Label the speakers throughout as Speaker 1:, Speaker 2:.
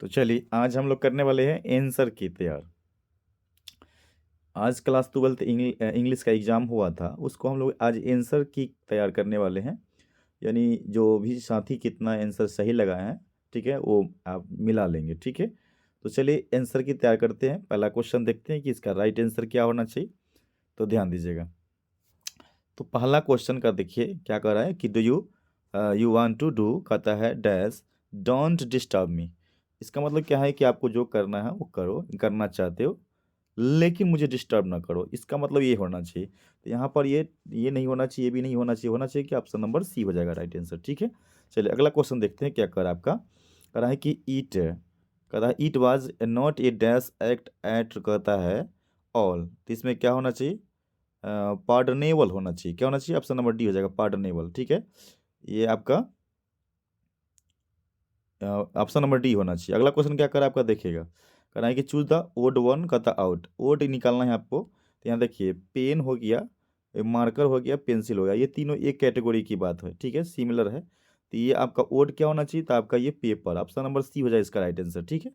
Speaker 1: तो चलिए आज हम लोग करने वाले हैं आंसर की तैयार। आज क्लास 12th इंग्लिश का एग्ज़ाम हुआ था, उसको हम लोग आज आंसर की तैयार करने वाले हैं। यानी जो भी साथी कितना आंसर सही लगाए हैं, ठीक है, वो आप मिला लेंगे, ठीक है। तो चलिए आंसर की तैयार करते हैं। पहला क्वेश्चन देखते हैं कि इसका राइट आंसर क्या होना चाहिए। तो ध्यान दीजिएगा। तो पहला क्वेश्चन का देखिए क्या कर रहा है कि do you want to do, कहता है डैश डोंट डिस्टर्ब मी। इसका मतलब क्या है कि आपको जो करना है वो करो, करना चाहते हो, लेकिन मुझे डिस्टर्ब ना करो। इसका मतलब ये होना चाहिए। तो यहाँ पर ये नहीं होना चाहिए, ये भी नहीं होना चाहिए, होना चाहिए कि ऑप्शन नंबर सी हो जाएगा राइट आंसर, ठीक है। चलिए अगला क्वेश्चन देखते हैं क्या कर रहा है आपका। कह रहा है कि ईट, कह रहा है it was not a dash act at, कहता है ऑल। तो इसमें क्या होना चाहिए, पार्डनेबल होना चाहिए। क्या होना चाहिए, ऑप्शन नंबर डी हो जाएगा पार्डनेबल, ठीक है। ये आपका ऑप्शन नंबर डी होना चाहिए। अगला क्वेश्चन क्या करा आपका देखिएगा। कह रहा है कि चूज द ओड वन, कहता आउट। ओड निकालना है आपको। तो यहाँ देखिए पेन हो गया, मार्कर हो गया, पेंसिल हो गया, ये तीनों एक कैटेगरी की बात है, ठीक है, सिमिलर है। तो ये आपका ओड क्या होना चाहिए, तो आपका ये पेपर, ऑप्शन नंबर सी हो जाए इसका राइट आंसर, ठीक है।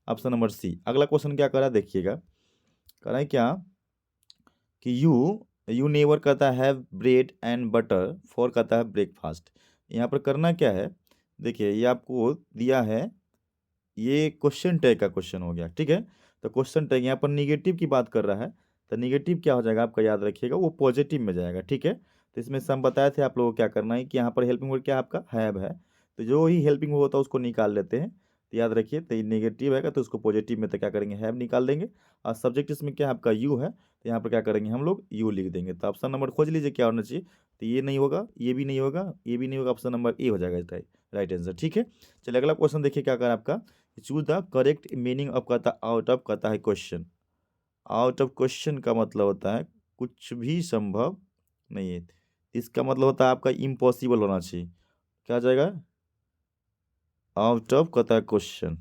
Speaker 1: Option number C. अगला क्वेश्चन क्या करा देखिएगा। कह रहा है क्या कि यू नेवर, कहता है ब्रेड एंड बटर फॉर, कहता है ब्रेकफास्ट। यहाँ पर करना क्या है, देखिए ये आपको दिया है, ये क्वेश्चन टैग का क्वेश्चन हो गया, ठीक है। तो क्वेश्चन टैग यहाँ पर निगेटिव की बात कर रहा है। तो निगेटिव क्या हो जाएगा आपका, याद रखिएगा, वो पॉजिटिव में जाएगा, ठीक है। तो इसमें से हम बताए थे आप लोगों को क्या करना है कि यहाँ पर हेल्पिंग वर्ड क्या आपका हैव है। तो जो ही हेल्पिंग वर्ड होता है उसको निकाल लेते हैं। तो याद रखिए, तो ये नेगेटिव है तो उसको पॉजिटिव में तो क्या करेंगे, हैव निकाल देंगे। और सब्जेक्ट इसमें क्या है आपका यू है, तो यहाँ पर क्या करेंगे हम लोग यू लिख देंगे। तो ऑप्शन नंबर खोज लीजिए क्या होना चाहिए। तो ये नहीं होगा, ये भी नहीं होगा, ये भी नहीं होगा, ऑप्शन नंबर ए हो जाएगा राइट आंसर, ठीक है। चलिए अगला क्वेश्चन देखिए क्या करें आपका। Choose the correct meaning of, कहता आउट ऑफ, कहता है क्वेश्चन। आउट ऑफ क्वेश्चन का मतलब होता है कुछ भी संभव नहीं है। इसका मतलब होता है आपका इम्पॉसिबल होना चाहिए। क्या आ जाएगा, आउट ऑफ, कहता है क्वेश्चन,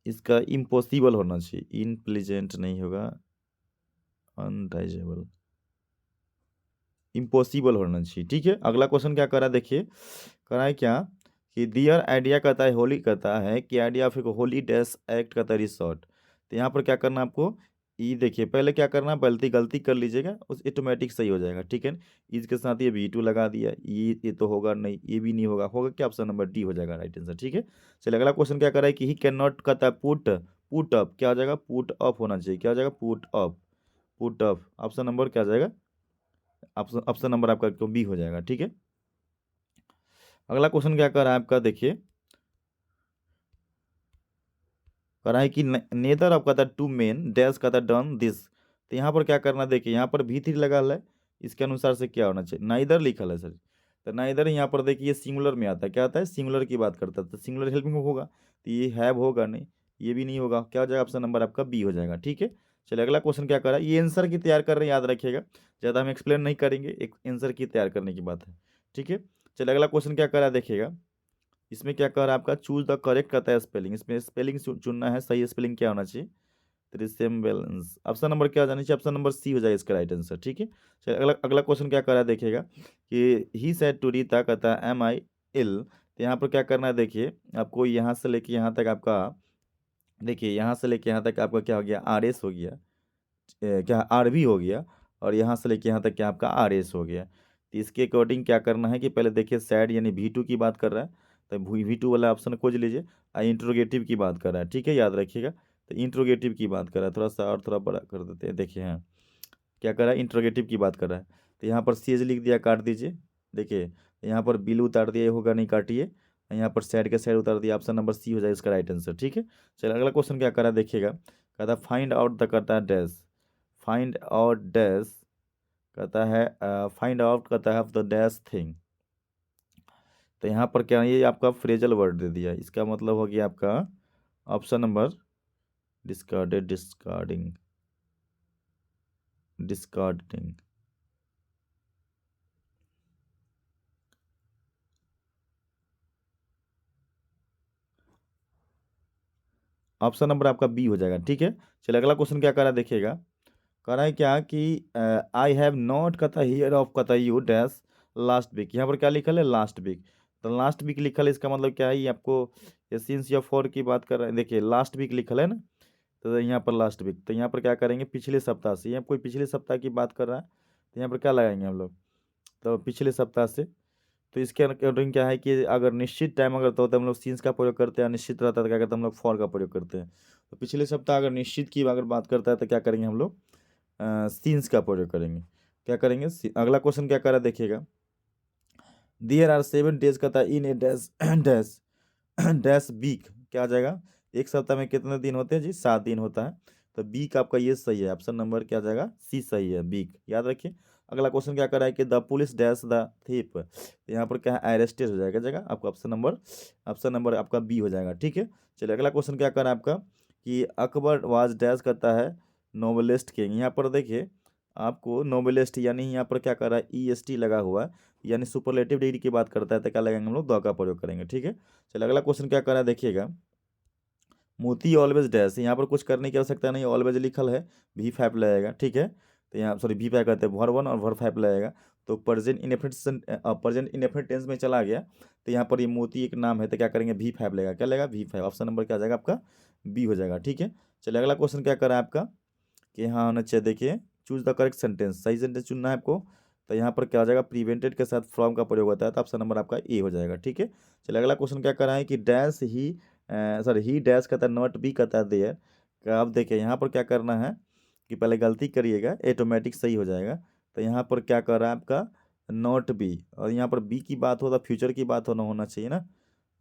Speaker 1: इसका इम्पॉसिबल होना चाहिए, इनप्लीजेंट नहीं होगा, अनडाइजेबल, इम्पॉसिबल होना चाहिए, ठीक है। अगला क्वेश्चन क्या कर रहा है देखिए। कर रहा है क्या कि दियर आइडिया, कहता है होली, कहता है कि idea of Holi dash act, कहता है रिसोर्ट। तो यहाँ पर क्या करना है आपको, ई देखिए पहले क्या करना, गलती गलती कर लीजिएगा, उस ऑटोमेटिक सही हो जाएगा, ठीक है। इसके साथ ये V2 लगा दिया, ये तो होगा नहीं, ये भी नहीं होगा, होगा क्या, ऑप्शन नंबर डी हो जाएगा राइट आंसर, ठीक है। चलिए अगला क्वेश्चन क्या कर रहा है कि ही कैन नॉट, कहता है पुट, पुट अप, क्या हो जाएगा, पुट अप होना चाहिए, क्या हो जाएगा, put up, put up, option number क्या आ जाएगा, ऑप्शन ऑप्शन नंबर आपका क्यों बी हो जाएगा, ठीक है। अगला क्वेश्चन क्या कर रहा है आपका देखिए। कह रहा है कि नेदर ऑफ, कहता टू मेन डैश, कहता डन दिस। तो यहाँ पर क्या करना देखिए, यहाँ पर V3 लगा है, इसके अनुसार से क्या होना चाहिए, नाइदर लिखा है सर। तो नाइदर यहाँ पर देखिए सिंगुलर में आता है, क्या आता है, सिंगुलर की बात करता है, तो सिंगुलर हेल्पिंग होगा। तो ये हैव होगा नहीं, ये भी नहीं होगा, क्या हो जाएगा, ऑप्शन नंबर आपका बी हो जाएगा, ठीक है। चलिए अगला क्वेश्चन क्या कर रहा है, ये आंसर की तैयार कर रहे हैं, याद रखिएगा, ज़्यादा हम एक्सप्लेन नहीं करेंगे, एक आंसर की तैयार करने की बात है, ठीक है। चलिए अगला क्वेश्चन क्या कर रहा है देखिएगा। इसमें क्या कह रहा है आपका, चूज द करेक्ट, कहता है स्पेलिंग। इसमें स्पेलिंग चुनना है, सही स्पेलिंग क्या होना चाहिए, रिसेम्बलेंस, ऑप्शन नंबर क्या हो जाना चाहिए, ऑप्शन नंबर सी हो जाएगा इसका राइट आंसर, ठीक है। चलिए अगला अगला क्वेश्चन क्या कर रहा है देखिएगा कि ही सेड टू रीता, कहता है एम आई इल। तो यहाँ पर क्या करना है देखिए, आपको यहाँ से लेके यहाँ तक आपका, देखिए यहाँ से लेके यहाँ तक आपका क्या हो गया, आर एस हो गया, क्या आर भी हो गया, और यहाँ से लेके यहाँ तक क्या आपका आर एस हो गया। तो इसके अकॉर्डिंग क्या करना है कि पहले देखिए सैड यानी V2 की बात कर रहा है, तो V2 वाला ऑप्शन खोज लीजिए। इंट्रोगेटिव की बात कर रहा है, ठीक है, याद रखिएगा। तो इंट्रोगेटिव की बात कर रहा है, थोड़ा सा और थोड़ा बड़ा कर देते हैं, देखिए हाँ क्या कर रहा है, इंट्रोगेटिव की बात कर रहा है। तो यहाँ पर सी एच लिख दिया, काट दीजिए, देखिए यहाँ पर बिल उतार दिया, ये होगा नहीं, काटिए। यहाँ पर साइड के साइड उतार दिया, ऑप्शन नंबर सी हो जाए इसका राइट आंसर, ठीक है। चलिए अगला क्वेश्चन क्या कर रहा है देखिएगा। कहता है फाइंड आउट द, कहता है डैश, फाइंड आउट डैश, कहता है फाइंड आउट, कहता है द डैश थिंग। तो यहाँ पर क्या, ये आपका फ्रेजल वर्ड दे दिया, इसका मतलब हो गया आपका option number discarded, discarding, discarding, option number आपका बी हो जाएगा, ठीक है। चलिए अगला क्वेश्चन क्या कर रहा है देखिएगा। कह रहा है क्या कि आई हैव नॉट, कहता हियर ऑफ, कहता यू डैश लास्ट वीक। यहाँ पर क्या लिखा है, लास्ट वीक। तो लास्ट वीक लिखल है, इसका मतलब क्या है, ये आपको ये सिंस या फॉर की बात कर रहे हैं। देखिए लास्ट वीक लिखल है ना, तो यहाँ पर लास्ट वीक, तो यहाँ पर क्या करेंगे, पिछले सप्ताह से, यहाँ कोई पिछले सप्ताह की बात कर रहा है, तो यहाँ पर क्या लगाएंगे हम लोग, तो पिछले सप्ताह से। तो इसके अकॉर्डिंग क्या है कि अगर निश्चित टाइम अगर तो होता है हम लोग सीन्स का प्रयोग करते हैं, अनिश्चित रहता है तो क्या करते हैं हम लोग फॉर का प्रयोग करते हैं। तो पिछले सप्ताह अगर निश्चित की अगर बात करता है तो क्या करेंगे हम लोग, सीन्स का प्रयोग करेंगे। क्या करेंगे, अगला क्वेश्चन क्या कर रहा है देखिएगा, देयर आर 7 डेज का था इन ए डैश डैश डैश वीक, क्या आ जाएगा, एक सप्ताह में कितने दिन होते हैं जी, 7 दिन होता है। तो वीक आपका ये सही है, ऑप्शन नंबर क्या आ जाएगा, सी सही है, वीक, याद रखिए। अगला क्वेश्चन क्या कर रहा है कि the police dash the thief, तो यहाँ पर क्या है, अरेस्टेड हो जाएगा जगह आपका, ऑप्शन नंबर आपका बी हो जाएगा, ठीक है। चलिए अगला क्वेश्चन क्या कर रहा है आपका कि अकबर वाज डैश करता है नोबलिस्ट किंग, यहाँ पर देखिए आपको नोबलिस्ट यानी यहाँ पर क्या कर रहा है, EST लगा हुआ है, यानी सुपरलेटिव डिग्री की बात करता है, तो क्या लगाएंगे हम लोग, द का प्रयोग करेंगे, ठीक है। चलिए अगला क्वेश्चन क्या कर रहा है देखिएगा, मोती ऑलवेज डैश, यहाँ पर कुछ करने की आवश्यकता नहीं, ऑलवेज लिखल है, V5 लगेगा, ठीक है। तो यहाँ सॉरी V5 कहते हैं, वर्ब 1 और वर्ब 5 लगेगा। तो प्रेजेंट इनडेफिनिट टेंस में चला गया, तो यहाँ पर ये मोती एक नाम है, तो क्या करेंगे, V5 लगेगा, क्या लगेगा, V5, ऑप्शन नंबर क्या आ जाएगा आपका, बी हो जाएगा, ठीक है। चलिए अगला क्वेश्चन क्या करा है आपका कि हाँ होना चाहिए, देखिए चूज द करेक्ट सेंटेंस, सही सेंटेंस चुनना है आपको। तो यहाँ पर क्या हो जाएगा, प्रिवेंटेड के साथ फ्रॉम का प्रयोग होता है, तो ऑप्शन नंबर आपका ए हो जाएगा, ठीक है। चलिए अगला क्वेश्चन क्या करा है कि डैश ही सॉरी ही डैश कहता है नॉट बी कहता है देयर, अब देखिए यहाँ पर क्या करना है कि पहले गलती करिएगा, ऑटोमेटिक सही हो जाएगा। तो यहाँ पर क्या कर रहा है आपका, नॉट बी, और यहाँ पर बी की बात हो तो फ्यूचर की बात होना चाहिए ना,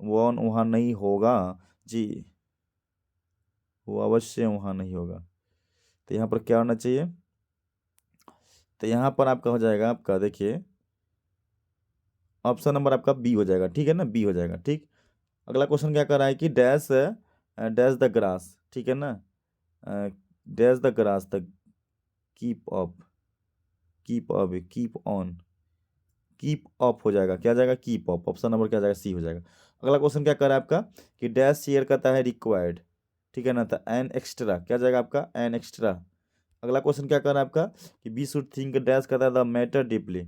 Speaker 1: वो वहाँ नहीं होगा जी, वो अवश्य वहाँ नहीं होगा। तो यहाँ पर क्या होना चाहिए, तो यहाँ पर आपका हो जाएगा आपका, देखिए ऑप्शन नंबर आपका बी हो जाएगा, ठीक है ना, बी हो जाएगा, ठीक। अगला क्वेश्चन क्या कर रहा है कि डैश डैश द ग्रास, ठीक है ना, dash the grass the keep up, keep up, keep on, keep up हो जाएगा, क्या जाएगा, कीप अप, ऑप्शन नंबर क्या जाएगा, सी हो जाएगा। अगला क्वेश्चन क्या कर रहा है आपका कि डैश शेयर करता है रिक्वायर्ड, ठीक है ना, तो एन एक्स्ट्रा, क्या जाएगा आपका, एन एक्स्ट्रा। अगला क्वेश्चन क्या कर रहा है आपका कि बी शुड थिंक डैश करता है द मैटर डीपली,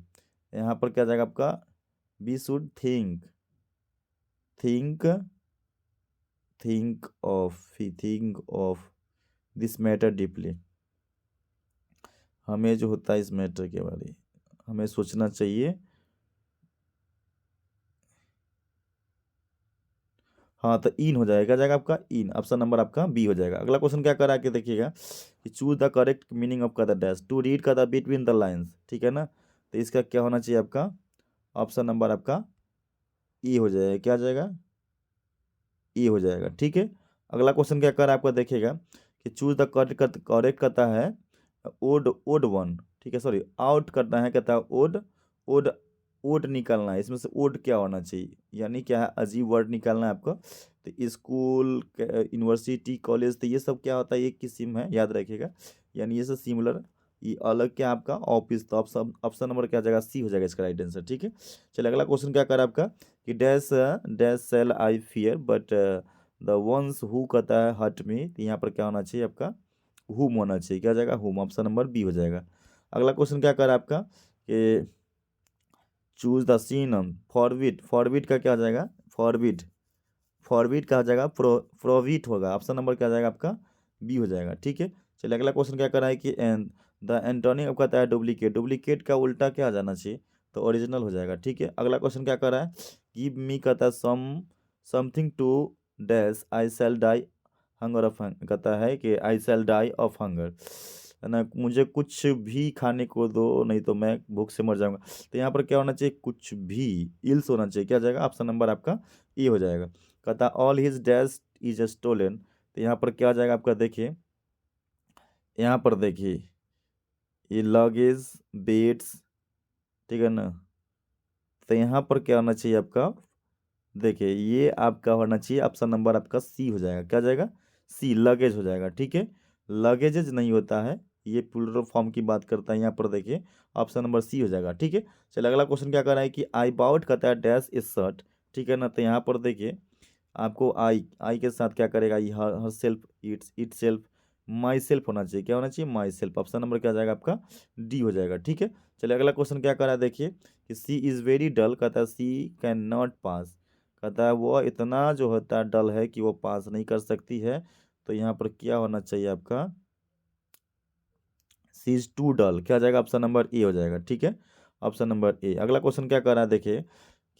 Speaker 1: यहाँ पर क्या जाएगा आपका, be should think, think think of this matter deeply, हमें जो होता है इस मैटर के बारे हमें सोचना चाहिए। हाँ तो इन हो जाएगा, क्या जाएगा आपका, इन, ऑप्शन नंबर आपका बी हो जाएगा। अगला क्वेश्चन क्या करा के देखिएगा कि choose the correct meaning of का द डैश टू रीड का द बिटवीन द लाइन्स, ठीक है ना, तो इसका क्या होना चाहिए आपका, ऑप्शन नंबर आपका ई हो जाएगा, क्या आ जाएगा, ई हो जाएगा, ठीक है। अगला क्वेश्चन क्या कर रहा है आपका देखिएगा कि चूज द करेक्ट कहता है ओड ओड वन, ठीक है, सॉरी आउट करना है, कहता है ओड ओड ओड निकालना है, इसमें से ओड क्या होना चाहिए, यानी क्या है, अजीब वर्ड निकालना है आपको। तो स्कूल, यूनिवर्सिटी, कॉलेज, तो ये सब क्या होता है, एक किस्म है, याद रखिएगा, यानी ये सब सिमिलर, ये अलग क्या आपका ऑफिस, तो ऑप्शन नंबर क्या जाएगा, सी हो जाएगा इसका राइट आंसर, ठीक है। चलिए अगला क्वेश्चन क्या कर आपका कि dash dash shall I fear but the ones who कहता है हट मी, तो यहाँ पर क्या होना चाहिए आपका, हुम होना चाहिए, क्या जाएगा, हुम, ऑप्शन नंबर बी हो जाएगा। अगला क्वेश्चन क्या कर आपका कि choose the synonym forbid, forbid का क्या हो जाएगा, फॉरबिड, फॉरबिड का हो जाएगा प्रोविट होगा, ऑप्शन नंबर क्या जाएगा आपका बी हो जाएगा, ठीक है। चलिए अगला क्वेश्चन क्या कर रहा है कि द एंटोनिम आपका कहता है डुप्लीकेट, डुप्लीकेट का उल्टा क्या आ जाना चाहिए, तो ओरिजिनल हो जाएगा, ठीक है। अगला क्वेश्चन क्या कर रहा है, गिव मी कहता है something to dash I shall die hunger of, कहता है कि I shall die of hunger, है ना, मुझे कुछ भी खाने को दो नहीं तो मैं भूख से मर जाऊंगा। तो यहाँ पर क्या होना चाहिए, कुछ भी, इल्स होना चाहिए, क्या जाएगा, ऑप्शन नंबर आपका ए हो जाएगा। कहता all his dash is stolen, तो यहाँ पर क्या आ जाएगा आपका, देखिए यहाँ पर देखिए ये लगेज बेड्स, ठीक है ना, तो यहाँ पर क्या होना चाहिए आपका, देखिए ये आपका होना चाहिए, ऑप्शन नंबर आपका सी हो जाएगा, क्या जाएगा, सी, लगेज हो जाएगा, ठीक है। लगेजेज नहीं होता है, ये प्लूरल फॉर्म की बात करता है, यहाँ पर देखिए ऑप्शन नंबर सी हो जाएगा, ठीक है। चलिए अगला क्वेश्चन क्या कर रहा है कि आई बाउट कहता है डैश इज शर्ट, ठीक है ना, तो यहाँ पर देखिए आपको आई आई के साथ क्या करेगा, ये her self it self my self होना चाहिए, क्या होना चाहिए, माई सेल्फ। ऑप्शन नंबर क्या हो जाएगा आपका, डी हो जाएगा। ठीक है, चलिए अगला क्वेश्चन क्या करा देखिए कि सी इज़ वेरी डल, कहता है सी कैन नॉट पास, कहता है वो इतना जो होता है डल है कि वो पास नहीं कर सकती है। तो यहाँ पर क्या होना चाहिए आपका, सी इज टू डल, क्या हो जाएगा, ऑप्शन नंबर ए हो जाएगा। ठीक है, ऑप्शन नंबर ए। अगला क्वेश्चन क्या कर रहा है देखिए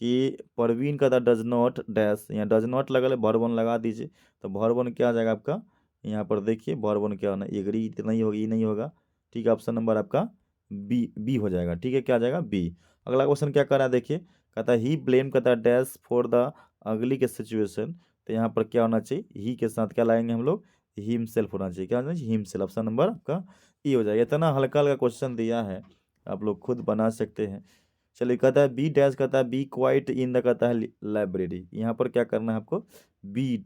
Speaker 1: कि परवीन का डज नॉट डैश, यहाँ डज नॉट लगा ले, भर वन लगा दीजिए। तो भर वन क्या आ जाएगा आपका, यहाँ पर देखिए भर वन क्या होना, एग्री तो नहीं होगी, ये नहीं होगा। ठीक है, ऑप्शन नंबर आपका बी बी हो जाएगा। ठीक है, क्या आ जाएगा, बी। अगला क्वेश्चन क्या कर रहा है देखिए, कहता है ही ब्लेम, कहता है डैश फॉर द अगली के सिचुएशन। तो यहाँ पर क्या होना चाहिए, ही के साथ क्या लाएंगे हम लोग, हिमसेल्फ होना चाहिए, क्या होना चाहिए, हिमसेल्फ। ऑप्शन नंबर आपका ई हो जाएगा। इतना हल्का हल्का क्वेश्चन दिया है, आप लोग खुद बना सकते हैं। चलिए, कहता है बी डैश, कहता है बी क्वाइट इन द, कहता है लाइब्रेरी। यहाँ पर क्या करना है आपको, बी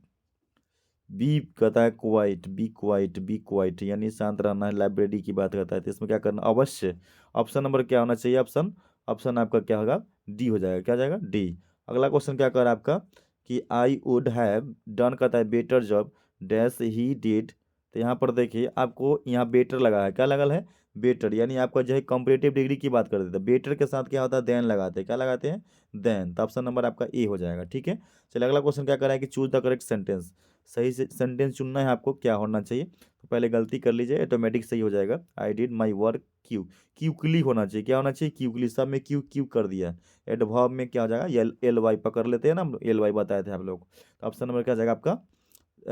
Speaker 1: बी कहता है quiet, be quiet, be quiet यानी शांत रहना है, लाइब्रेरी की बात करता है। तो इसमें क्या करना अवश्य, ऑप्शन नंबर क्या होना चाहिए, ऑप्शन ऑप्शन आपका क्या होगा, डी हो जाएगा। क्या जाएगा, डी। अगला क्वेश्चन क्या कर रहा है आपका कि आई वुड हैव डन, कहता है better job dash he did. तो यहाँ पर देखिए आपको यहाँ बेटर लगा है, क्या लगल है, बेटर, यानी आपका जो है कंपैरेटिव डिग्री की बात करते थे, बेटर के साथ क्या होता है, देन लगाते हैं, क्या लगाते हैं, देन। तो ऑप्शन नंबर आपका ए हो जाएगा। ठीक है, चलिए अगला क्वेश्चन क्या कर रहा है कि चूज द करेक्ट सेंटेंस, सही से सेंटेंस चुनना है आपको, क्या होना चाहिए। तो पहले गलती कर लीजिए, ऑटोमेटिक सही हो जाएगा। I did my work Q, quickly होना चाहिए, क्या होना चाहिए, क्यूकली। सब में क्यू क्यू कर दिया। एडवर्ब में क्या हो जाएगा, एल एल वाई पकड़ लेते हैं ना हम, एल वाई बताए थे आप लोग। तो ऑप्शन नंबर क्या हो जाएगा आपका,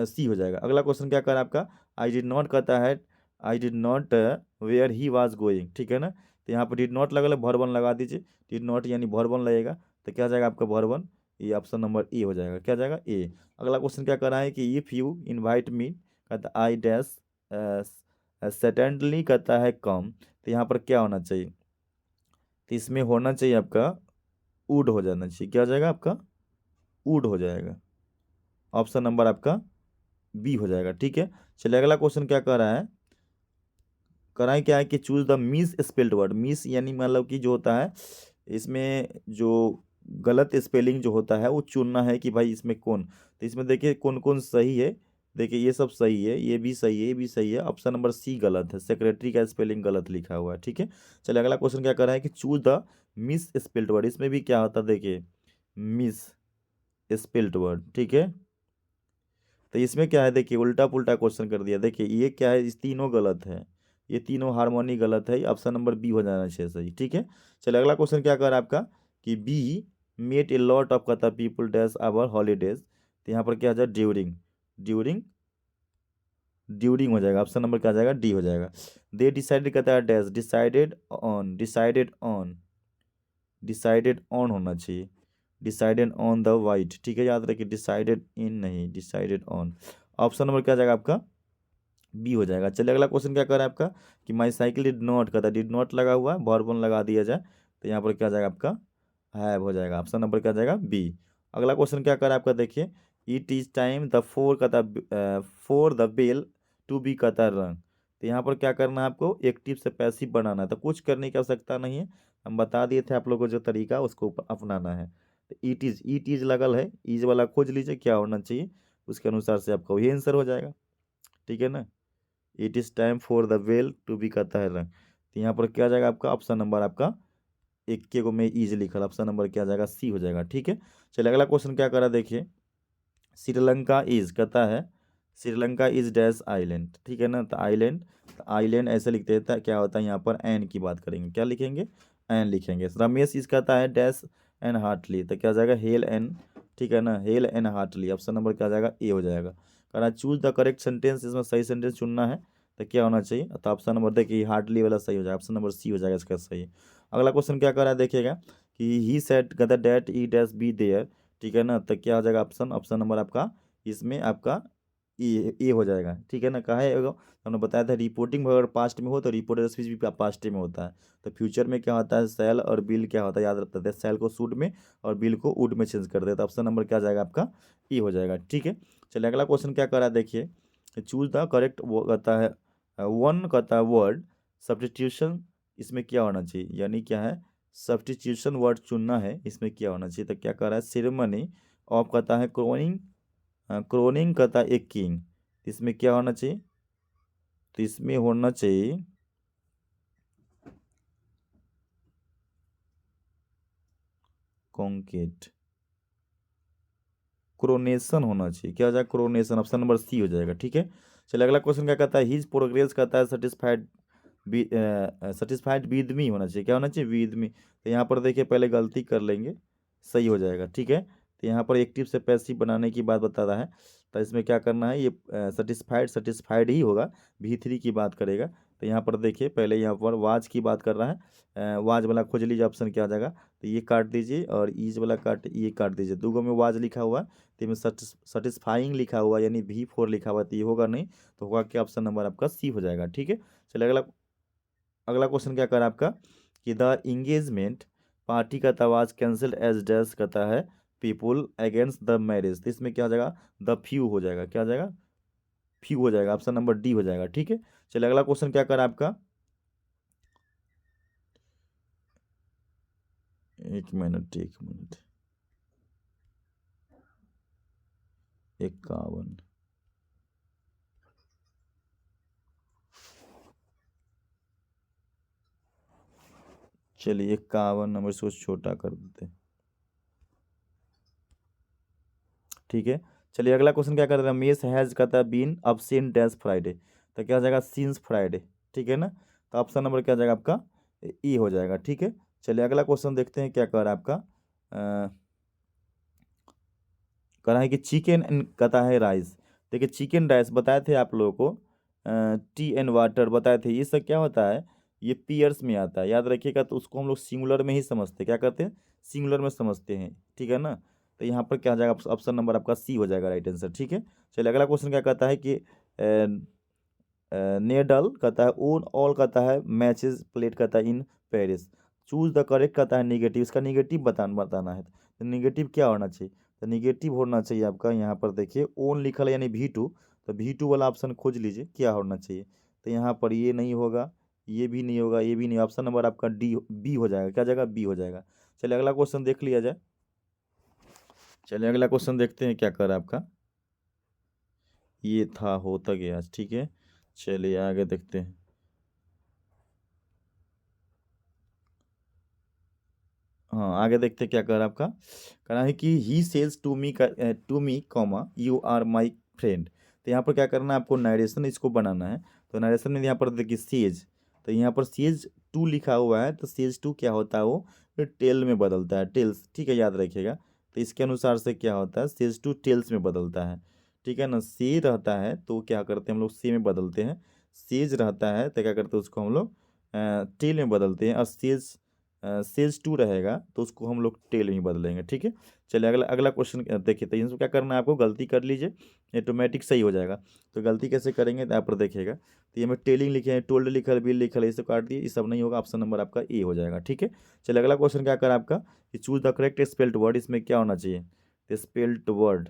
Speaker 1: सी हो जाएगा। अगला क्वेश्चन क्या करा आपका, आई डिड नॉट कहता है, I did not where he was going. ठीक है ना, तो यहाँ पर डिड नॉट लगा, भर वन लगा दीजिए, डिड नॉट यानी भर वन लगेगा। तो क्या हो जाएगा आपका भर वन, ये ऑप्शन नंबर ए हो जाएगा। क्या जाएगा, ए। अगला क्वेश्चन क्या कर रहा है कि इफ़ यू इनवाइट मी, कहता आई डैश सडनली, कहता है कम। तो यहाँ पर क्या होना चाहिए, तो इसमें होना चाहिए आपका वुड हो जाना चाहिए, क्या हो जाएगा आपका, वुड हो जाएगा। ऑप्शन नंबर आपका बी हो जाएगा। ठीक है, चलिए अगला क्वेश्चन क्या कर रहा है, कराएं क्या है कि choose the miss spelled word, miss यानी मतलब कि जो होता है इसमें जो गलत स्पेलिंग जो होता है वो चुनना है कि भाई इसमें कौन। तो इसमें देखिए कौन कौन सही है, देखिए ये सब सही है, ये भी सही है, ये भी सही है। ऑप्शन नंबर सी गलत है, सेक्रेटरी का स्पेलिंग गलत लिखा हुआ है। ठीक है, चलिए अगला क्वेश्चन क्या कर रहा है कि choose the miss spelled word, इसमें भी क्या होता है देखिए, मिस स्पेल्ड वर्ड। ठीक है, तो इसमें क्या है देखिए, उल्टा पुल्टा क्वेश्चन कर दिया। देखिए ये क्या है, इस तीनों गलत है, ये तीनों हार्मोनी गलत है, ऑप्शन नंबर बी हो जाना चाहिए सही। ठीक है, चलिए अगला क्वेश्चन क्या कर आपका कि we met a lot of, कहता पीपल डैश आवर हॉलीडेज। तो यहाँ पर क्या आ जाए, ड्यूरिंग, ड्यूरिंग ड्यूरिंग हो जाएगा। ऑप्शन नंबर क्या आ जाएगा, डी हो जाएगा। दे डिसाइडेड, कहता है dash, decided on, decided on, decided on होना चाहिए, डिसाइडेड ऑन द वाइट। ठीक है, याद रखिए डिसाइडेड इन नहीं, डिसाइडेड ऑन। ऑप्शन नंबर क्या आ जाएगा आपका, बी हो जाएगा। चलिए अगला क्वेश्चन क्या कर रहा है आपका कि माई साइकिल डिड नॉट, कहता है डिड नॉट लगा हुआ है, वर्ब वन लगा दिया जाए। तो यहाँ पर क्या आ जाएगा आपका, हैव हो जाएगा। ऑप्शन नंबर क्या आ जाएगा, बी। अगला क्वेश्चन क्या कर रहा है आपका देखिए, it is time the for, कहता for the bell to be, कहता रंग। तो यहाँ पर क्या करना है आपको, एक्टिव से पैसिव बनाना है, तो कुछ करने की आवश्यकता नहीं है, हम बता दिए थे आप लोगों को जो तरीका उसको अपनाना है। तो ईट इज लगल है, ईज वाला खोज लीजिए क्या होना चाहिए, उसके अनुसार से आपका वही आंसर हो जाएगा। ठीक है ना, it is time for the bell to be, कहता है रंग। तो यहाँ पर क्या आ जाएगा आपका, ऑप्शन नंबर आपका इक्के को में ईज लिखल, ऑप्शन नंबर क्या आ जाएगा, सी हो जाएगा। ठीक है, चलिए अगला क्वेश्चन क्या करा देखिए, श्रीलंका इज, कहता है श्रीलंका इज डैश आइलैंड। ठीक है ना, तो आइलैंड, तो आइलैंड ऐसे लिखते हैं, तो क्या होता है यहाँ पर एन की बात करेंगे, क्या लिखेंगे, एन लिखेंगे। रमेश इज, कहता है डैश एन हार्टली। तो क्या आ जाएगा, हेल एन। ठीक है ना, hale and hearty. Option number क्या आ जाएगा, ए हो जाएगा। कहना चूज द करेक्ट सेंटेंस, इसमें सही सेंटेंस चुनना है। तो क्या होना चाहिए, तो ऑप्शन नंबर देखिए हार्डली वाला सही हो जाएगा, ऑप्शन नंबर सी हो जाएगा इसका सही। अगला क्वेश्चन क्या कर रहा है देखिएगा कि ही सेड, कहता है that E dash be there. ठीक है ना, तो क्या हो जाएगा ऑप्शन, ऑप्शन नंबर आपका इसमें आपका ए हो जाएगा। ठीक है ना, कहा है हमने बताया था रिपोर्टिंग अगर पास्ट में हो तो रिपोर्टेड स्पीच भी पास्ट में होता है। तो फ्यूचर में क्या होता है, सेल और बिल क्या होता है, याद रखते थे, सेल को शुड में और बिल को वुड में चेंज कर देता है। ऑप्शन नंबर क्या आ जाएगा आपका, ई हो जाएगा। ठीक है, चलिए अगला क्वेश्चन क्या करा देखिए, चूज द करेक्ट, वो कहता है वन, कहता है वर्ड सब्स्टिट्यूशन, इसमें क्या होना चाहिए, यानी क्या है, सब्स्टिट्यूशन वर्ड चुनना है, इसमें क्या होना चाहिए। तो क्या कर रहा है, सेरेमनी ऑफ, कहता है क्रोनिंग, क्रोनिंग कहता है एक किंग, इसमें क्या होना चाहिए, तो इसमें होना चाहिए कॉन्केट, क्रोनेशन होना चाहिए। क्या हो जाएगा? क्रोनेशन। ऑप्शन नंबर सी हो जाएगा। ठीक है, चलिए अगला क्वेश्चन क्या कहता है? हिज प्रोग्रेस कहता है सेटिस्फाइड सेटिस्फाइड विद मी होना चाहिए। क्या होना चाहिए? With me. तो यहाँ पर देखिए पहले गलती कर लेंगे, सही हो जाएगा। ठीक है, तो यहाँ पर एक्टिव से पैसिव बनाने की बात बता रहा है, तो इसमें क्या करना है? ये सेटिस्फाइड सेटिस्फाइड ही होगा, V3 की बात करेगा। तो यहाँ पर देखिए पहले यहाँ पर वाज की बात कर रहा है, वाज वाला खोज लीजिए, ऑप्शन क्या आ जाएगा? तो ये काट दीजिए और ईज वाला ये काट दीजिए। दूगो में वाज लिखा हुआ है, तो इसमें सेटिस्फाइंग लिखा हुआ यानी V4 लिखा हुआ, तो ये होगा नहीं, तो होगा क्या? ऑप्शन नंबर आपका सी हो जाएगा। ठीक है, चलिए अगला अगला क्वेश्चन क्या कर आपका कि द इंगेजमेंट पार्टी का तवाज कैंसिल एज डैश कहता है पीपुल अगेंस्ट द मैरिज। तो इसमें क्या हो जाएगा? द फ्यू हो जाएगा। क्या हो जाएगा? फ्यू हो जाएगा। ऑप्शन नंबर डी हो जाएगा। ठीक है, चलिए अगला क्वेश्चन क्या कर आपका? एक मिनट 51। चलिए 51 नंबर से छोटा कर देते हैं। ठीक है, चलिए अगला क्वेश्चन क्या कर रहे हैं? रमेश हैज कहता है बीन अबसेंट डैश फ्राइडे। तो क्या हो जाएगा? Since Friday. ठीक है ना, तो ऑप्शन नंबर क्या हो जाएगा आपका? ई हो जाएगा। ठीक है, चलिए अगला क्वेश्चन देखते हैं क्या कर रहा है आपका। कह रहा है कि चिकन एंड कहता है राइस। देखिए चिकन राइस बताए थे आप लोगों को, टी एंड वाटर बताए थे, ये सब क्या होता है? ये पियर्स में आता है, याद रखिएगा। तो उसको हम लोग सिंगुलर में ही समझते हैं। क्या करते हैं? सिंगुलर में समझते हैं। ठीक है ना, तो यहाँ पर क्या हो जाएगा? ऑप्शन नंबर आपका सी हो जाएगा राइट आंसर। ठीक है, चलिए अगला क्वेश्चन क्या कहता है कि नेडल कहता है ओन ऑल कहता है मैचेस प्लेट कहता है in Paris. Choose the correct कहता है निगेटिव। इसका निगेटिव बताना है, तो निगेटिव क्या होना चाहिए? तो निगेटिव होना चाहिए आपका, यहाँ पर देखिए ओन लिखल है यानी V2, तो V2 वाला ऑप्शन खोज लीजिए क्या होना चाहिए। तो यहाँ पर ये नहीं होगा, ये भी नहीं होगा, ये भी नहीं। ऑप्शन नंबर आपका डी बी हो जाएगा। क्या जाएगा? बी हो जाएगा। चलिए अगला क्वेश्चन देख लिया जाए। चलिए अगला क्वेश्चन देखते हैं क्या कर आपका। ये था होता गया। ठीक है, चलिए आगे देखते हैं। हाँ आगे देखते हैं क्या कर आपका। कहना है कि he sells to me comma you are my friend. तो यहाँ पर क्या करना है आपको? नरेशन इसको बनाना है। तो नरेशन में यहाँ पर देखिए सेज, तो यहाँ पर सेज टू लिखा हुआ है, तो सेज टू क्या होता है? वो टेल में बदलता है, टेल्स। ठीक है, याद रखिएगा। तो इसके अनुसार से क्या होता है? सेज टू टेल्स में बदलता है। ठीक है ना, से रहता है तो क्या करते हैं हम लोग? से में बदलते हैं। सेज रहता है तो क्या करते हैं? उसको हम लोग टेल में बदलते हैं। और सेल्स टू रहेगा तो उसको हम लोग टेल में ही बदलेंगे। ठीक है, चलिए अगला अगला क्वेश्चन देखिए। तो इसमें क्या करना है आपको? गलती कर लीजिए, ऑटोमेटिक सही हो जाएगा। तो गलती कैसे करेंगे? तो यहाँ पर देखिएगा, तो ये में टेलिंग लिखे हैं, टोल्ड लिखा है, बिल लिखा है, इसे काट दिए, ये सब नहीं होगा। ऑप्शन नंबर आपका ए हो जाएगा। ठीक है, चलिए अगला क्वेश्चन क्या कर आपका कि choose the correct spelled word. इसमें क्या होना चाहिए? Spelled word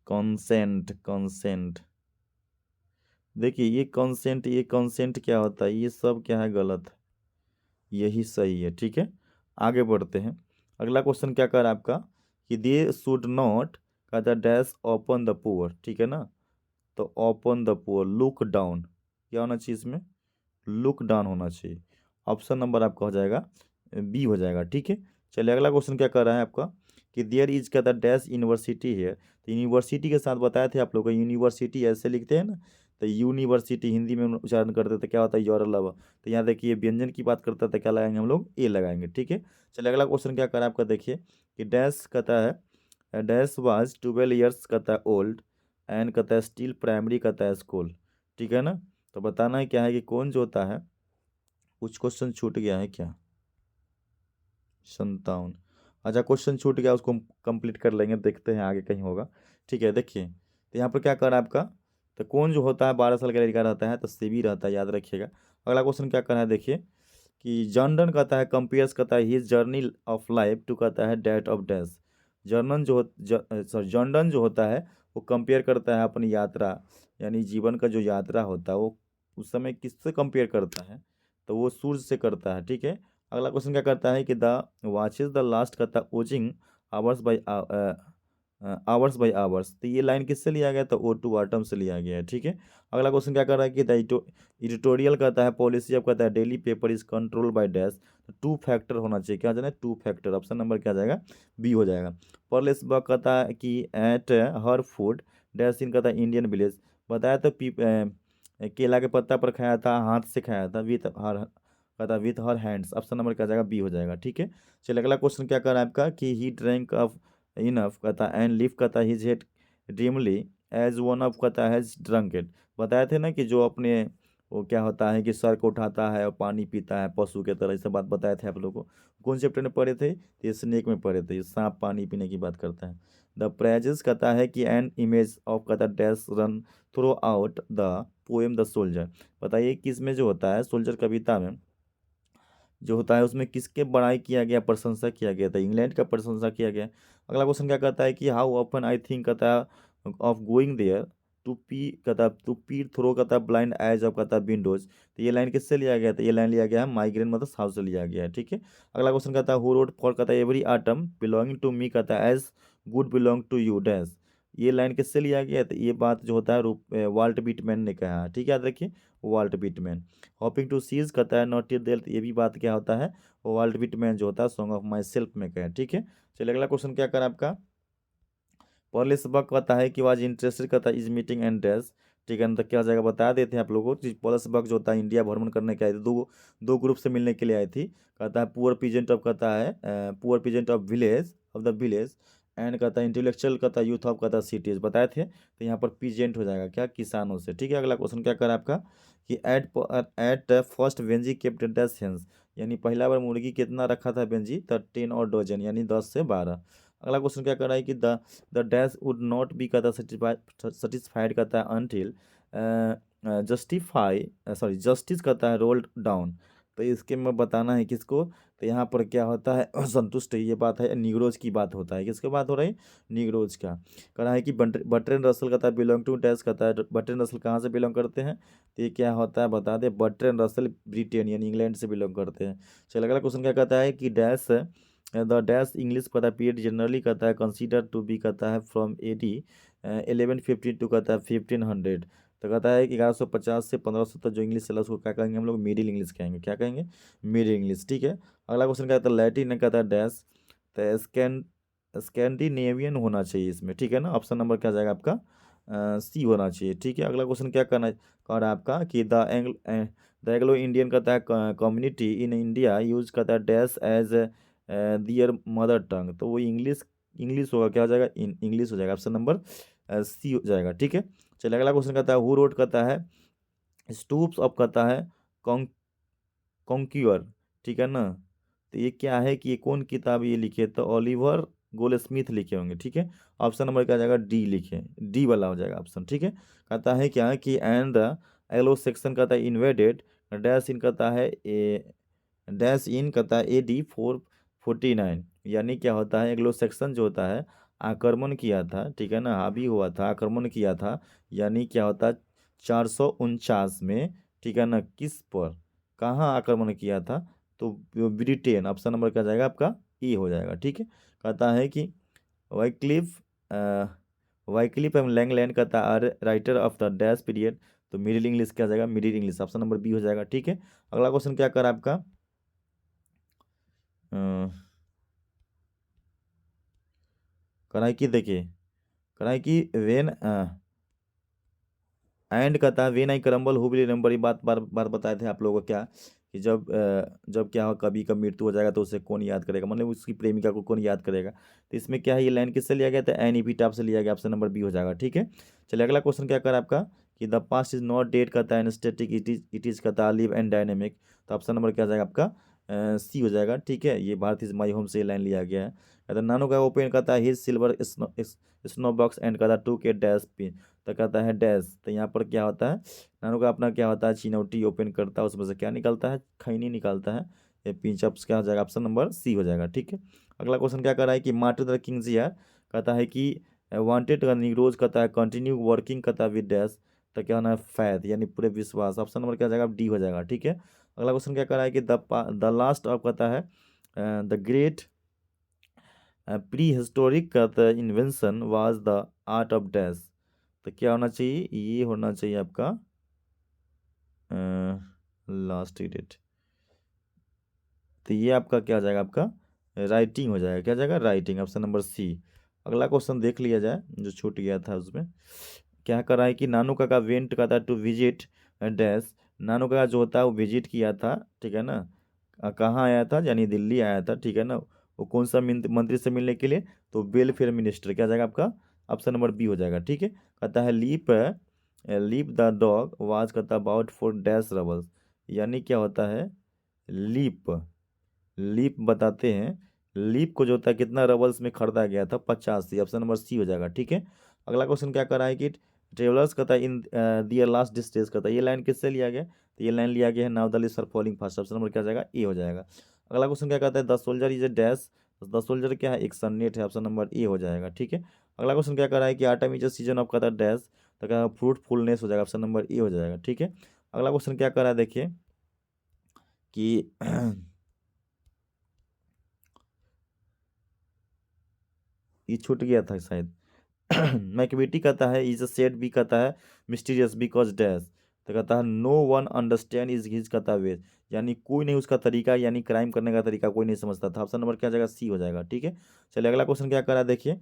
Speaker 1: consent. कॉन्सेंट देखिए ये कॉन्सेंट क्या होता है? ये सब क्या है? गलत है, यही सही है। ठीक है, आगे बढ़ते हैं। अगला क्वेश्चन क्या कर आपका कि दे शुड नॉट का the dash open the poor. ठीक है ना, तो open the poor, look down, क्या होना चाहिए इसमें? लुक डाउन होना चाहिए। ऑप्शन नंबर आपका हो जाएगा बी हो जाएगा। ठीक है, चलिए अगला क्वेश्चन क्या कर रहा है आपका कि देयर इज का द डैश यूनिवर्सिटी है। तो यूनिवर्सिटी के साथ बताए थे आप लोग को, यूनिवर्सिटी ऐसे लिखते हैं ना, तो यूनिवर्सिटी हिंदी में उच्चारण करते थे क्या होता है? Your love. तो यहाँ देखिए व्यंजन की बात करता था, क्या लगाएंगे हम लोग? ए लगाएंगे। ठीक है, चलिए अगला क्वेश्चन क्या कर रहा है आपका देखिए कि डैश कहता है डैश वाज 12 ईयर्स कहता है ओल्ड एंड कहता है स्टिल प्राइमरी कहता है स्कूल। ठीक है ना, तो बताना है क्या है कि कौन जो होता है? कुछ क्वेश्चन छूट गया है क्या? 57। अच्छा क्वेश्चन छूट गया, उसको कंप्लीट कर लेंगे, देखते हैं आगे कहीं होगा। ठीक है, देखिए तो यहाँ पर क्या कर रहा है आपका? तो कौन जो होता है 12 साल का लड़का रहता है तो सेबी रहता है, याद रखिएगा। अगला क्वेश्चन क्या करना है देखिए कि जॉनडन कहता है कंपेयर्स कहता है his journey of life to कहता है डेट ऑफ डेथ। जर्नन जो सॉरी जॉनडन जो होता है वो कंपेयर करता है अपनी यात्रा, यानी जीवन का जो यात्रा होता है वो उस समय किससे कंपेयर करता है? तो वो सूर्य से करता है। ठीक है, अगला क्वेश्चन क्या करता है कि द वॉचेज द लास्ट कहता है Ojing hours by hours by hours, तो ये लाइन किससे लिया गया? तो O2 आटम से लिया गया है, ठीक है। अगला क्वेश्चन क्या कर रहा है कि द एडिटोरियल कहता है पॉलिसी अब कहता है daily paper is control by dash, तो 2 फैक्टर होना चाहिए, क्या जाना 2 फैक्टर, ऑप्शन नंबर क्या जाएगा? बी हो जाएगा। पर्लेस बग कहता है कि at her food dash in कहता है इंडियन विलेज, बताया तो केला के पत्ता पर खाया था, हाथ से खाया था, विथ हर कहता है with her hands, option number क्या जाएगा? बी हो जाएगा, ठीक है। चलिए अगला क्वेश्चन क्या कर रहा है आपका कि ही ड्रैंक ऑफ इनफ कहता है एंड लिव कहता है his head dreamily as one of कहता है ड्रंक इट, बताए थे ना कि जो अपने वो क्या होता है कि सर को उठाता है और पानी पीता है पशु के तरह, ये सब बात बताए थे आप लोगों को। कौन चैप्टर में पढ़े थे? तो ये स्नेक में पढ़े थे, ये सांप पानी पीने की बात करता है। द प्रेजेस कहता है कि एन इमेज ऑफ कहता है dash run through out the poem the soldier, बताइए किस में जो होता है सोल्जर कविता में जो होता है उसमें किसके बड़ाई किया गया, प्रशंसा किया गया था? इंग्लैंड का प्रशंसा किया गया। अगला क्वेश्चन क्या कहता है कि हाउ ऑफन आई थिंक कहता है of going there to peep कहता टू पी थ्रो कहता ब्लाइंड आइज ऑफ कहता विंडोज, तो ये लाइन किससे लिया गया था? ये लाइन लिया गया है माइग्रेन मतलब साउथ से लिया गया है, ठीक है। अगला क्वेश्चन कहता है हु रोड फॉर कहता है every atom belonging to me कहता है as good belong to you dash, ये लाइन किससे लिया गया है? तो ये बात जो होता है वाल्ट विटमैन ने कहा है, ठीक है, याद रखिए Walt Whitman. Hoping to cease कहता है नॉट टिल देल, ये भी बात क्या होता है? वर्ल्ड विटमैन जो होता है सॉन्ग ऑफ माई सेल्फ में कहे, ठीक है। चलिए अगला क्वेश्चन क्या करें आपका? पॉलिस बक कहता है कि वाज इंटरेस्टेड कहता है इज मीटिंग एंड ड्रेस, ठीक है ना, तो क्या हो जाएगा बता देते हैं आप लोगों को। पॉलिस बक जो होता है इंडिया भ्रमण करने के आए थे, दो दो ग्रुप से मिलने के लिए आई थी, कहता है पुअर पीजेंट ऑफ कहता है poor peasant of village of the village and कहता है इंटेलेक्चुअल कहता है यूथ ऑफ कहता है सिटीज, बताए थे, तो यहाँ पर पीजेंट हो जाएगा क्या? किसानों से, ठीक है। अगला क्वेश्चन क्या करें आपका कि at first Venzy kept 10 hence, यानी पहला बार मुर्गी कितना रखा था बेंजी? तो 10 और डजन यानी 10 से 12। अगला क्वेश्चन क्या कर रहा है कि the dash would not be कहता सेटिस्फाइड कहता है अनटिल जस्टिफाई सॉरी जस्टिस कहता है रोल्ड डाउन, तो इसके में बताना है किसको? तो यहाँ पर क्या होता है संतुष्ट, ये बात है निग्रोज की बात होता है, किसकी बात हो रही? निग्रोज का। कह रहा है कि बर्ट्रेंड रसल कहता है बिलोंग टू डैश कहता है बर्ट्रेंड रसल कहाँ से बिलोंग करते हैं? तो ये क्या होता है बता दे, बर्ट्रेंड रसल ब्रिटेन यानी इंग्लैंड से बिलोंग करते हैं। चलिए अगला क्वेश्चन क्या कहता है कि डैश द डैश इंग्लिश कहता है पीरियड जनरली कहता है कंसीडर टू बी कहता है फ्रॉम AD 1150 टू कहता है 1500, तो कहता है कि 1150 से 1500 तक जो इंग्लिश चला उसको क्या कहेंगे हम लोग? मिडिल इंग्लिश कहेंगे, क्या कहेंगे? मिडिल इंग्लिश, ठीक है। अगला क्वेश्चन कहता है लैटिन कहता है डैश, तो स्कैंडिनेवियन होना चाहिए इसमें, ठीक है ना, ऑप्शन नंबर क्या जाएगा आपका? सी होना चाहिए, ठीक है। अगला क्वेश्चन क्या करना कह रहा है आपका कि द एंग्लो इंडियन कहता है कम्युनिटी इन इंडिया यूज कहता है dash as their mother tongue, तो वो इंग्लिश इंग्लिश होगा, क्या हो जाएगा? इंग्लिश हो जाएगा, ऑप्शन नंबर सी हो जाएगा, ठीक है। चलिए अगला क्वेश्चन कहता है हु रोट कहता है स्टूप्स ऑफ कहता है कॉन्क्यूअर, ठीक है ना, तो ये क्या है कि ये कौन किताब ये लिखे? तो ओलिवर गोल्डस्मिथ लिखे होंगे, ठीक है। ऑप्शन नंबर क्या जाएगा? डी लिखे, डी वाला हो जाएगा ऑप्शन, ठीक है। कहता है क्या कि एंड द एलो सेक्शन कहता है इन्वेडेड डैश इन कहता है डैश इन कहता है AD 449, यानी क्या होता है एग्लो सेक्शन जो होता है आक्रमण किया था, ठीक है ना, हावी हुआ था, आक्रमण किया था, यानी क्या होता है 449 में, ठीक है ना, किस पर कहाँ आक्रमण किया था? तो ब्रिटेन, ऑप्शन नंबर क्या जाएगा आपका? ई हो जाएगा, ठीक है। कहता है कि वाइक्लिफ वाइक्लिफ एवं लैंगलैंड कहता है writer of the dash period, तो मिडिल इंग्लिश क्या जाएगा? Middle English, option number B हो जाएगा, ठीक है। अगला क्वेश्चन क्या कर आपका कढ़ाई की देखिए, कढ़ाई की वेन एंड कहता है when I crumble who will remember, ये बात बार बार बताए थे आप लोगों को क्या कि जब क्या हो कभी का मृत्यु हो जाएगा तो उसे कौन याद करेगा, मतलब उसकी प्रेमिका को कौन याद करेगा? तो इसमें क्या है ये लाइन किससे लिया गया था? एन इपिटाफ से लिया गया, ऑप्शन नंबर बी हो जाएगा, ठीक है। चलिए अगला क्वेश्चन क्या कर आपका कि the past is not dead कहता है स्टैटिक इट इज कहता है लिव एंड डायनेमिक, तो ऑप्शन नंबर क्या जाएगा आपका? सी हो जाएगा, ठीक है। ये भारत इज माई होम से लाइन लिया गया है। कहता है नानो का ओपन कहता है his silver snow box and कहता है 2K डैश पिन, तो कहता है डैश, तो यहाँ पर क्या होता है नानू का अपना क्या होता है चिनौटी ओपन करता है, उसमें से क्या निकलता है? खैनी निकलता है, ये पिंचअप्स क्या हो जाएगा? ऑप्शन नंबर सी हो जाएगा, ठीक है। अगला क्वेश्चन क्या कर रहा है कि मार्टिन लूथर किंग यार कहता है कि वांटेड निग्रोज कहता है कंटिन्यू वर्किंग कहता है विद डैश, तो क्या होना है? फैथ यानी पूरे विश्वास, ऑप्शन नंबर क्या हो जाएगा? डी हो जाएगा, ठीक है। अगला क्वेश्चन क्या कर रहा है कि द लास्ट ऑफ कहता है द ग्रेट प्री हिस्टोरिक का the invention was the art of dash. तो क्या होना चाहिए, ये होना चाहिए आपका लास्ट डेट। तो ये आपका क्या हो जाएगा, आपका राइटिंग हो जाएगा। क्या जाएगा, राइटिंग, ऑप्शन नंबर सी। अगला क्वेश्चन देख लिया जाए जो छूट गया था उसमें। क्या कर रहा है कि नानू काका वेंट का था टू विजिट डैश। नानू काका जो होता है वो विजिट किया था, ठीक है ना। कहाँ आया था, यानी दिल्ली आया था, ठीक है ना। वो कौन सा मंत्री से मिलने के लिए, तो वेलफेयर मिनिस्टर। क्या जाएगा आपका, ऑप्शन नंबर बी हो जाएगा, ठीक है। कहता है लीप द डॉग वाज कहता अबाउट फॉर डैश रबल्स। यानी क्या होता है, लीप लीप बताते हैं। लीप को जो होता है कितना रबल्स में खरीदा गया था, 85। ऑप्शन नंबर सी हो जाएगा, ठीक है। अगला क्वेश्चन क्या कर रहा है कि ट्रेवलर्स कहता है इन दियर लास्ट डिस्टेंस कहता है, ये लाइन किससे लिया गया, तो ये लाइन लिया गया है now the list are following fast. Option number क्या हो जाएगा, ए हो जाएगा। अगला क्वेश्चन क्या कहता है the soldier is a dash. The soldier क्या है, एक सन्नेट है। ऑप्शन नंबर ए हो जाएगा, ठीक है। अगला क्वेश्चन क्या कर रहा है कि autumn is a season of कहता है डैश। तो क्या फ्रूटफुलनेस हो जाएगा। ऑप्शन नंबर ए हो जाएगा, ठीक है। अगला क्वेश्चन क्या कर रहा है देखिए कि ये छूट गया था शायद। मैकविटी कहता है इज सेड भी कहता है मिस्टीरियस बिकॉज डैश। तो कहता है no one understand is his कहता है वे। यानी कोई नहीं उसका तरीका, यानी क्राइम करने का तरीका कोई नहीं समझता था। ऑप्शन नंबर क्या जाएगा, सी हो जाएगा, ठीक है। चलिए अगला क्वेश्चन क्या करा देखिए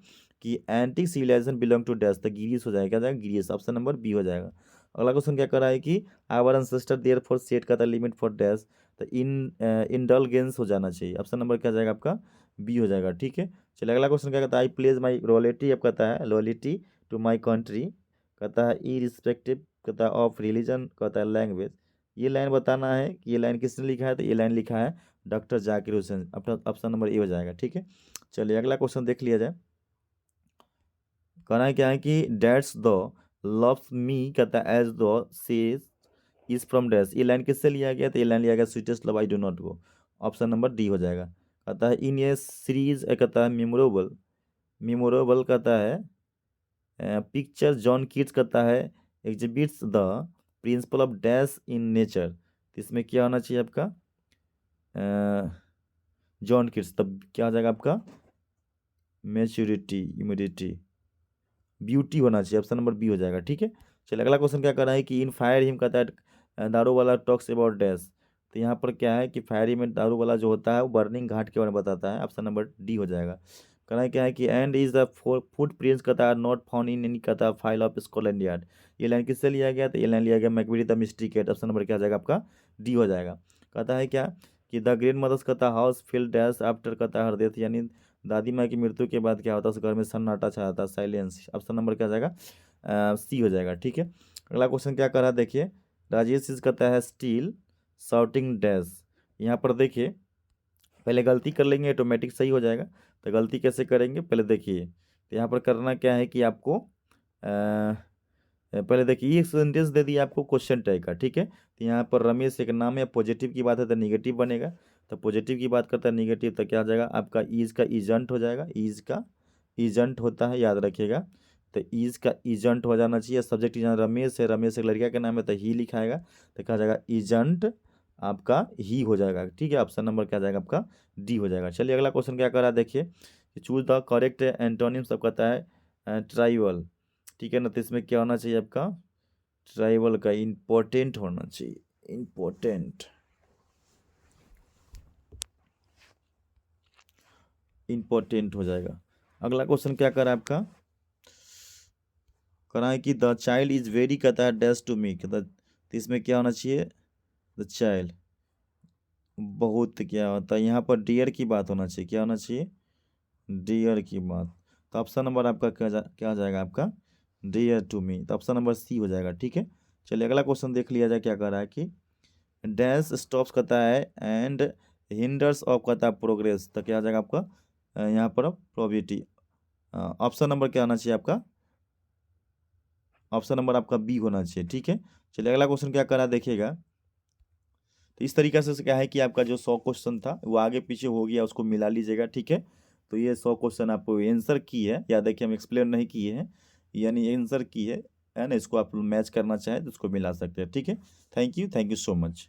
Speaker 1: कि antique civilisation belong to dash. तो गिरीश हो जाएगा, क्या जाएगा, गिरीश। ऑप्शन नंबर बी हो जाएगा। अगला क्वेश्चन क्या करा है कि our ancestor there for set का था लिमिट फॉर डैश। तो इंडलगेंस हो जाना चाहिए। ऑप्शन नंबर क्या जाएगा आपका, बी हो जाएगा, ठीक है। चलिए अगला क्वेश्चन क्या कहता है, आई प्लेज माई रॉयल्टी। अब कहता है लॉयल्टी टू माई कंट्री। कहता है ई रिस्पेक्टिव कहता है ऑफ रिलीजन कहता है लैंग्वेज। ये लाइन बताना है कि ये लाइन किसने लिखा है, तो ये लाइन लिखा है डॉक्टर जाकिर हुसैन। अपना ऑप्शन नंबर ए हो जाएगा, ठीक है। चलिए अगला क्वेश्चन देख लिया जाए। कहना है क्या है कि डैट्स द लव्स मी कहता है as the sage is from dash. ये लाइन किससे लिया गया, तो ये लाइन लिया गया sweetest love I do not go. Option number D हो जाएगा। कहता है इन ए सीरीज कहता है मेमोरेबल। मेमोरेबल कहता है पिक्चर जॉन कीट्स कहता है exhibits the principle of dash in nature. तो इसमें क्या होना चाहिए आपका, जॉन कीट्स। तब क्या हो जाएगा आपका, मैच्योरिटी, इम्यूडिटी, ब्यूटी होना चाहिए। ऑप्शन नंबर बी हो जाएगा, ठीक है। चलिए अगला क्वेश्चन क्या कर रहा है कि इन फायर हिम कहता है दारू वाला टॉक्स अबाउट डैश। तो यहाँ पर क्या है कि फायर में दारू वाला जो होता है वो बर्निंग घाट के बारे में बताता है। ऑप्शन नंबर डी हो जाएगा। कहना है क्या है कि and is the footprints कहता है नॉट फाउंड इन एनी कहता है फाइल ऑफ स्कॉटलैंड यार्ड। ये लाइन किससे लिया गया, तो ये लाइन लिया गया Macavity the mystery cat. Option number क्या हो जाएगा आपका, डी हो जाएगा। कहता है क्या कि द ग्रेट मदर्स कहता हाउस फील डैश आफ्टर कहता है हर डेथ। यानी दादी माँ की मृत्यु के बाद क्या होता है उस घर में सन्नाटा छाया था, साइलेंस। ऑप्शन नंबर क्या हो जाएगा, सी हो जाएगा, ठीक है। अगला क्वेश्चन क्या कर रहा है देखिए राजेश इज कहता है स्टील शाउटिंग डैश। यहाँ पर देखिए पहले गलती कर लेंगे ऑटोमेटिक सही हो जाएगा। तो गलती कैसे करेंगे पहले देखिए, तो यहाँ पर करना क्या है कि आपको पहले देखिए ये सेंटेंस दे दिया आपको क्वेश्चन टाइप का, ठीक है। तो यहाँ पर रमेश एक नाम है, पॉजिटिव की बात है तो निगेटिव बनेगा। तो पॉजिटिव की बात करता है निगेटिव, तो क्या हो जाएगा आपका ईज का इजेंट हो जाएगा। ईज का इजेंट होता है, याद रखिएगा। तो ईज का इजेंट हो जाना चाहिए। सब्जेक्ट यहाँ रमेश है, रमेश एक लड़का का नाम है तो ही लिखाएगा। तो क्या हो जाएगा इजेंट आपका ही हो जाएगा, ठीक है। ऑप्शन नंबर क्या जाएगा आपका, डी हो जाएगा। चलिए अगला क्वेश्चन क्या कर रहा है देखिए कि चूज द करेक्ट एंटोनिम सब कहता है ट्राइबल, ठीक है ना। तो इसमें क्या होना चाहिए आपका, ट्राइबल का इम्पोर्टेंट होना चाहिए, इम्पोर्टेंट, इम्पोर्टेंट हो जाएगा। अगला क्वेश्चन क्या कर रहा है आपका, करा है कि द चाइल्ड इज वेरी कहता है डैश टू मी कहता। तो इसमें क्या होना चाहिए, द चाइल्ड बहुत क्या होता है, यहाँ पर डियर की बात होना चाहिए। क्या होना चाहिए, डियर की बात। तो ऑप्शन नंबर आपका क्या आ जाएगा आपका, डियर टू मी। तो ऑप्शन नंबर सी हो जाएगा, ठीक है। चलिए अगला क्वेश्चन देख लिया जाए क्या कर रहा है कि डैश स्टॉप्स कहता है एंड हिंडर्स ऑफ कहता है प्रोग्रेस। तो क्या आ जाएगा आपका यहाँ पर प्रोबेबिलिटी। ऑप्शन नंबर क्या आना चाहिए आपका, ऑप्शन नंबर आपका बी होना चाहिए, ठीक है। चलिए अगला क्वेश्चन क्या करा देखिएगा। तो इस तरीके से क्या है कि आपका जो 100 क्वेश्चन था वो आगे पीछे हो गया, उसको मिला लीजिएगा, ठीक है। तो ये 100 क्वेश्चन आपको आंसर की है, या देखिए हम एक्सप्लेन नहीं किए हैं, यानी आंसर की है ना। इसको आप मैच करना चाहें तो उसको मिला सकते हैं, ठीक है। Thank you so much.